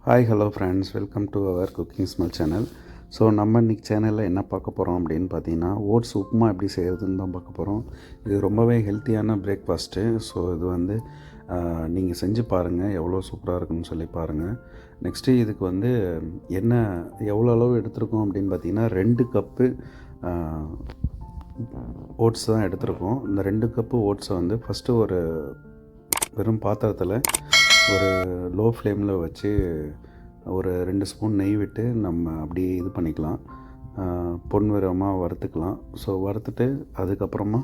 Hi hello friends, welcome to our cooking smell channel. So நம்ம இன்றைக்கி சேனலில் என்ன பார்க்க போகிறோம் அப்படின்னு பார்த்தீங்கன்னா, ஓட்ஸ் உப்புமா எப்படி செய்கிறதுன்னு தான் பார்க்க போகிறோம். இது ரொம்பவே ஹெல்த்தியான பிரேக்ஃபாஸ்ட்டு. ஸோ இது வந்து நீங்கள் செஞ்சு பாருங்கள், எவ்வளோ சூப்பராக இருக்குன்னு சொல்லி பாருங்கள். நெக்ஸ்ட்டு இதுக்கு வந்து என்ன எவ்வளோ அளவு எடுத்துருக்கோம் அப்படின்னு பார்த்தீங்கன்னா, 2 கப்பு ஓட்ஸ் தான் எடுத்துருக்கோம். இந்த 2 கப்பு ஓட்ஸை வந்து ஃபஸ்ட்டு ஒரு வெறும் பாத்திரத்தில் ஒரு லோ ஃப்ளேமில் வச்சு ஒரு 2 ஸ்பூன் நெய் விட்டு நம்ம அப்படியே இது பண்ணிக்கலாம், பொன்னிறமாக வறுத்துக்கலாம். ஸோ வறுத்துட்டு அதுக்கப்புறமா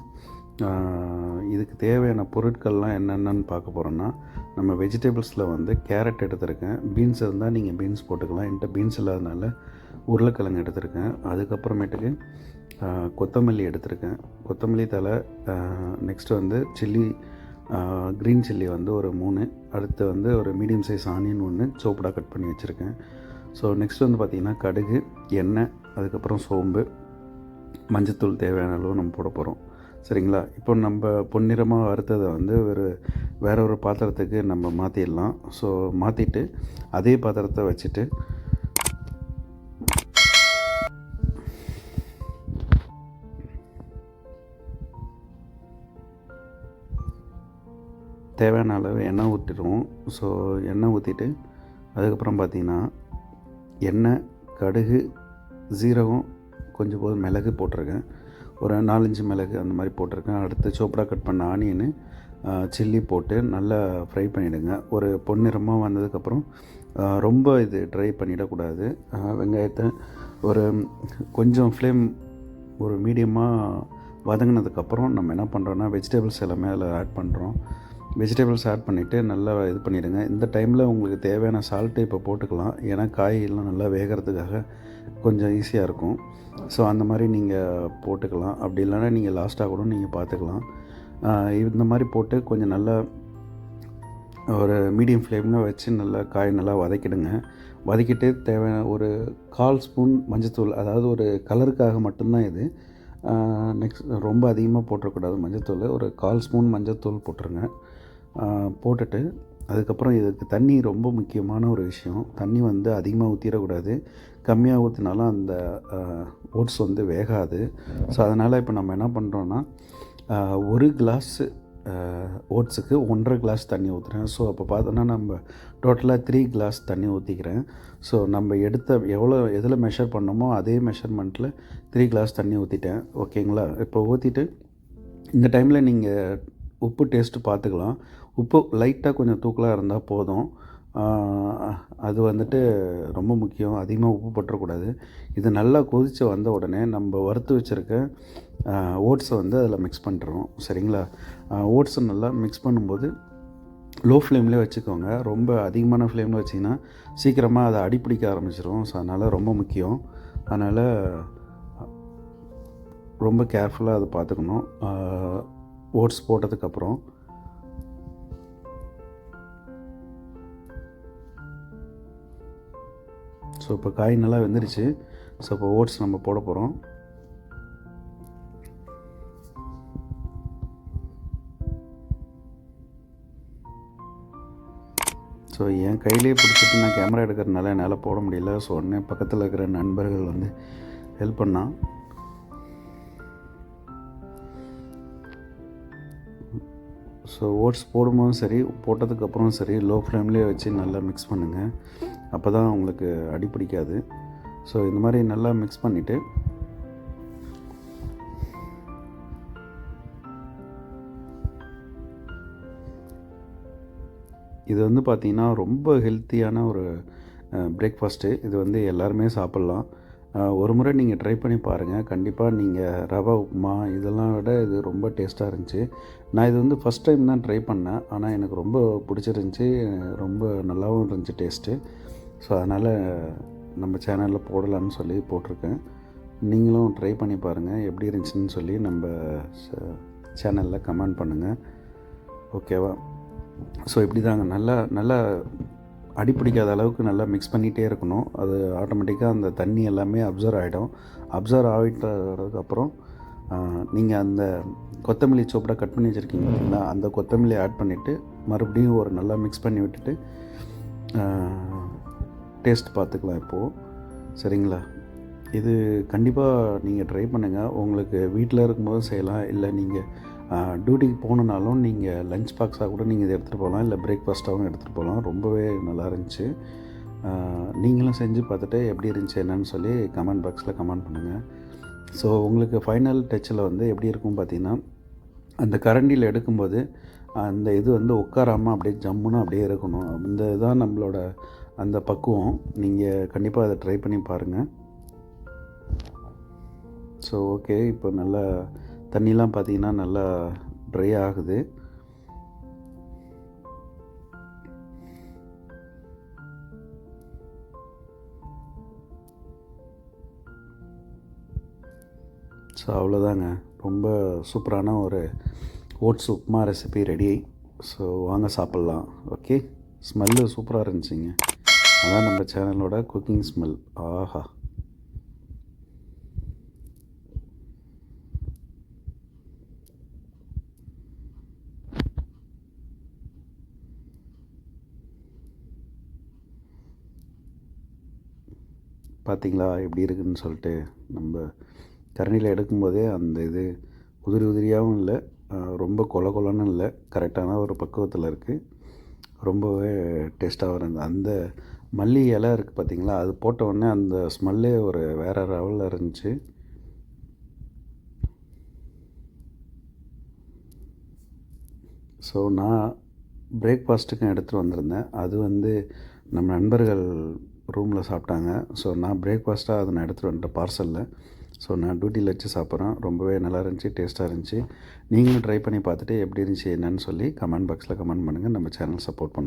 இதுக்கு தேவையான பொருட்கள்லாம் என்னென்னு பார்க்க போகிறோன்னா, நம்ம வெஜிடபிள்ஸில் வந்து கேரட் எடுத்திருக்கேன். பீன்ஸ் இருந்தால் நீங்கள் பீன்ஸ் போட்டுக்கலாம். என்கிட்ட பீன்ஸ் இல்லாதனால உருளைக்கிழங்கு எடுத்திருக்கேன். அதுக்கப்புறமேட்டுக்கு கொத்தமல்லி எடுத்திருக்கேன், கொத்தமல்லி தழை. நெக்ஸ்ட்டு வந்து க்ரீன் சில்லி வந்து ஒரு 3, அடுத்து வந்து ஒரு மீடியம் சைஸ் ஆனியன் 1 சோப்படாக கட் பண்ணி வச்சுருக்கேன். ஸோ நெக்ஸ்ட் வந்து பார்த்திங்கன்னா கடுகு, எண்ணெய், அதுக்கப்புறம் சோம்பு, மஞ்சத்தூள் தேவையான அளவு நம்ம போட போகிறோம். சரிங்களா? இப்போ நம்ம பொன்னிறமாக வறுத்ததை வந்து வேற ஒரு பாத்திரத்துக்கு நம்ம மாற்றிடலாம். ஸோ மாற்றிட்டு அதே பாத்திரத்தை வச்சுட்டு தேவையான அளவு எண்ணெய் ஊற்றிடுவோம். ஸோ எண்ணெய் ஊற்றிட்டு அதுக்கப்புறம் பார்த்திங்கன்னா எண்ணெய், கடுகு, சீரகம், கொஞ்சம் போது மிளகு போட்டிருக்கேன், ஒரு 4-5 மிளகு அந்த மாதிரி போட்டிருக்கேன். அடுத்து சோப்படாக கட் பண்ண ஆனியனு, சில்லி போட்டு நல்லா ஃப்ரை பண்ணிவிடுங்க. ஒரு பொன்னிறமாக வந்ததுக்கப்புறம் ரொம்ப இது ட்ரை பண்ணிடக்கூடாது. வெங்காயத்தை ஒரு கொஞ்சம் ஃப்ளேம் ஒரு மீடியமாக வதங்கினதுக்கப்புறம் நம்ம என்ன பண்ணுறோன்னா, வெஜிடபிள்ஸ் எல்லாமே அதில் ஆட் பண்ணுறோம். வெஜிடபிள்ஸ் ஆட் பண்ணிவிட்டு நல்லா இது பண்ணிவிடுங்க. இந்த டைமில் உங்களுக்கு தேவையான சால்ட்டு இப்போ போட்டுக்கலாம், ஏன்னா காயெல்லாம் நல்லா வேகிறதுக்காக கொஞ்சம் ஈஸியாக இருக்கும். ஸோ அந்த மாதிரி நீங்கள் போட்டுக்கலாம். அப்படி இல்லைன்னா நீங்கள் லாஸ்ட்டாக கூட நீங்கள் பார்த்துக்கலாம். இந்த மாதிரி போட்டு கொஞ்சம் நல்லா ஒரு மீடியம் ஃப்ளேமில் வச்சு நல்லா காய் நல்லா வதக்கிடுங்க. வதக்கிட்டு தேவையான ஒரு 1/4 ஸ்பூன் மஞ்சத்தூள், அதாவது ஒரு கலருக்காக மட்டும்தான் இது. நெக்ஸ்ட் ரொம்ப அதிகமாக போட்டுறக்கூடாது மஞ்சத்தூள், ஒரு 1/4 ஸ்பூன் மஞ்சத்தூள் போட்டுருங்க. போட்டுட்டு அதுக்கப்புறம் இதுக்கு தண்ணி ரொம்ப முக்கியமான ஒரு விஷயம். தண்ணி வந்து அதிகமாக ஊற்றிடக்கூடாது, கம்மியாக ஊற்றினாலும் அந்த ஓட்ஸ் வந்து வேகாது. ஸோ அதனால் இப்போ நம்ம என்ன பண்ணுறோன்னா, 1 கிளாஸு ஓட்ஸுக்கு 1.5 கிளாஸ் தண்ணி ஊற்றுறேன். ஸோ அப்போ பார்த்தோன்னா நம்ம டோட்டலாக 3 கிளாஸ் தண்ணி ஊற்றிக்கிறேன். ஸோ நம்ம எதில் மெஷர் பண்ணோமோ அதே மெஷர்மெண்ட்டில் 3 கிளாஸ் தண்ணி ஊற்றிட்டேன். ஓகேங்களா? இப்போ ஊற்றிட்டு இந்த டைமில் நீங்கள் உப்பு டேஸ்ட்டு பார்த்துக்கலாம். உப்பு லைட்டாக கொஞ்சம் தூக்கலாக இருந்தால் போதும். அது வந்துட்டு ரொம்ப முக்கியம், அதிகமாக உப்பு பற்றக்கூடாது. இது நல்லா கொதித்து வந்த உடனே நம்ம வறுத்து வச்சுருக்க ஓட்ஸை வந்து அதில் மிக்ஸ் பண்ணுறோம். சரிங்களா? ஓட்ஸை நல்லா மிக்ஸ் பண்ணும்போது லோ ஃப்ளேம்லேயே வச்சுக்கோங்க. ரொம்ப அதிகமான ஃப்ளேமில் வச்சிங்கன்னா சீக்கிரமாக அதை அடிப்பிடிக்க ஆரம்பிச்சிடும். ஸோ அதனால் ரொம்ப முக்கியம். அதனால் ரொம்ப கேர்ஃபுல்லாக அதை பார்த்துக்கணும். ஓட்ஸ் போட்டதுக்கப்புறம் ஸோ இப்போ காய் நல்லா வெந்துருச்சு. ஸோ இப்போ ஓட்ஸ் நம்ம போட போகிறோம். ஸோ என் கையிலே பிடிச்சிட்டு நான் கேமரா எடுக்கிறதுனால என்னால் போட முடியல. ஸோ உடனே பக்கத்தில் இருக்கிற நண்பர்கள் வந்து ஹெல்ப் பண்ணால். ஸோ ஓட்ஸ் போடும்போதும் சரி, போட்டதுக்கப்புறம் சரி, லோ ஃப்ளேம்லேயே வச்சு நல்லா மிக்ஸ் பண்ணுங்கள். அப்போ தான் உங்களுக்கு அடிப்பிடிக்காது. ஸோ இந்த மாதிரி நல்லா மிக்ஸ் பண்ணிவிட்டு இது வந்து பார்த்திங்கன்னா ரொம்ப ஹெல்த்தியான ஒரு பிரேக்ஃபாஸ்ட்டு. இது வந்து எல்லாருமே சாப்பிட்லாம். ஒரு முறை நீங்கள் ட்ரை பண்ணி பாருங்கள். கண்டிப்பாக நீங்கள் ரவா உப்புமா இதெல்லாம் விட இது ரொம்ப டேஸ்ட்டாக இருந்துச்சு. நான் இது வந்து ஃபஸ்ட் டைம் தான் ட்ரை பண்ணேன், ஆனால் எனக்கு ரொம்ப பிடிச்சிருந்துச்சி, ரொம்ப நல்லாவும் இருந்துச்சு டேஸ்ட்டு. ஸோ அதனால் நம்ம சேனலில் போடலான்னு சொல்லி போட்டிருக்கேன். நீங்களும் ட்ரை பண்ணி பாருங்கள், எப்படி இருந்துச்சுன்னு சொல்லி நம்ம சேனலில் கமெண்ட் பண்ணுங்கள். ஓகேவா? ஸோ இப்படி தாங்க நல்லா அடிப்பிடிக்காத அளவுக்கு நல்லா மிக்ஸ் பண்ணிகிட்டே இருக்கணும். அது ஆட்டோமேட்டிக்காக அந்த தண்ணி எல்லாமே அப்சர்வ் ஆகிடும். அப்சர்வ் ஆகிட்டதுக்கப்புறம் நீங்கள் அந்த கொத்தமல்லி சோப்படாக கட் பண்ணி வச்சுருக்கீங்க பார்த்தீங்களா, அந்த கொத்தமல்லி ஆட் பண்ணிவிட்டு மறுபடியும் ஒரு நல்லா மிக்ஸ் பண்ணி விட்டுட்டு டேஸ்ட் பார்த்துக்கலாம் இப்போது. சரிங்களா? இது கண்டிப்பாக நீங்கள் ட்ரை பண்ணுங்கள். உங்களுக்கு வீட்டில் இருக்கும்போது செய்யலாம், இல்லை நீங்கள் டியூட்டிக்கு போகணுன்னாலும் நீங்கள் லஞ்ச் பாக்ஸாக கூட நீங்கள் இதை எடுத்துகிட்டு போகலாம், இல்லை பிரேக்ஃபாஸ்ட்டாகவும் எடுத்துகிட்டு போகலாம். ரொம்பவே நல்லா இருந்துச்சு. நீங்களும் செஞ்சு பார்த்துட்டு எப்படி இருந்துச்சு என்னன்னு சொல்லி கமெண்ட் பாக்ஸில் கமெண்ட் பண்ணுங்கள். ஸோ உங்களுக்கு ஃபைனல் டச்சில் வந்து எப்படி இருக்கும் பார்த்தீங்கன்னா, அந்த கரண்டியில் எடுக்கும்போது அந்த இது வந்து உட்காராமல் அப்படியே ஜம்முன்னு அப்படியே இருக்கணும். இந்த இதுதான் நம்மளோட அந்த பக்குவம். நீங்கள் கண்டிப்பாக அதை ட்ரை பண்ணி பாருங்கள். ஸோ ஓகே, இப்போ நல்லா தண்ணிலாம் பார்த்திங்கன்னா நல்லா ட்ரை ஆகுது. ஸோ அவ்வளோதாங்க, ரொம்ப சூப்பரான ஒரு oats upma recipe ready. So வாங்க சாப்பிட்லாம். ஓகே, ஸ்மெல்லு சூப்பராக இருந்துச்சுங்க. அதான் நம்ம சேனலோட குக்கிங் ஸ்மெல். ஆஹா, பார்த்திங்களா எப்படி இருக்குதுன்னு சொல்லிட்டு. நம்ம கரண்டியில் எடுக்கும்போதே அந்த இது உதிரி உதிரியாகவும் இல்லை, ரொம்ப கொல கொலன்னு இல்லை, கரெக்டான ஒரு பக்குவத்தில் இருக்குது. ரொம்பவே டேஸ்ட்டாகவும் இருந்தது. அந்த மல்லி இலை இருக்குது பார்த்திங்களா, அது போட்ட உடனே அந்த ஸ்மெல்லே ஒரு வேறு லெவலில் இருந்துச்சு. ஸோ நான் பிரேக்ஃபாஸ்ட்டுக்கும் எடுத்துகிட்டு வந்திருந்தேன். அது வந்து நம்ம நண்பர்கள் ரூமில் சாப்பிட்டாங்க. ஸோ நான் பிரேக்ஃபாஸ்ட்டாக அதை நான் எடுத்துகிட்டு வந்துட்டேன் பார்சலில். ஸோ நான் டியூட்டியில் வச்சு சாப்பிட்றேன். ரொம்பவே நல்லா இருந்துச்சு, டேஸ்ட்டாக இருந்துச்சு. நீங்களும் ட்ரை பண்ணி பார்த்துட்டு எப்படி இருந்துச்சு என்னன்னு சொல்லி கமெண்ட் பாக்ஸில் கமெண்ட் பண்ணுங்கள். நம்ம சேனல் சப்போர்ட் பண்ணுங்கள்.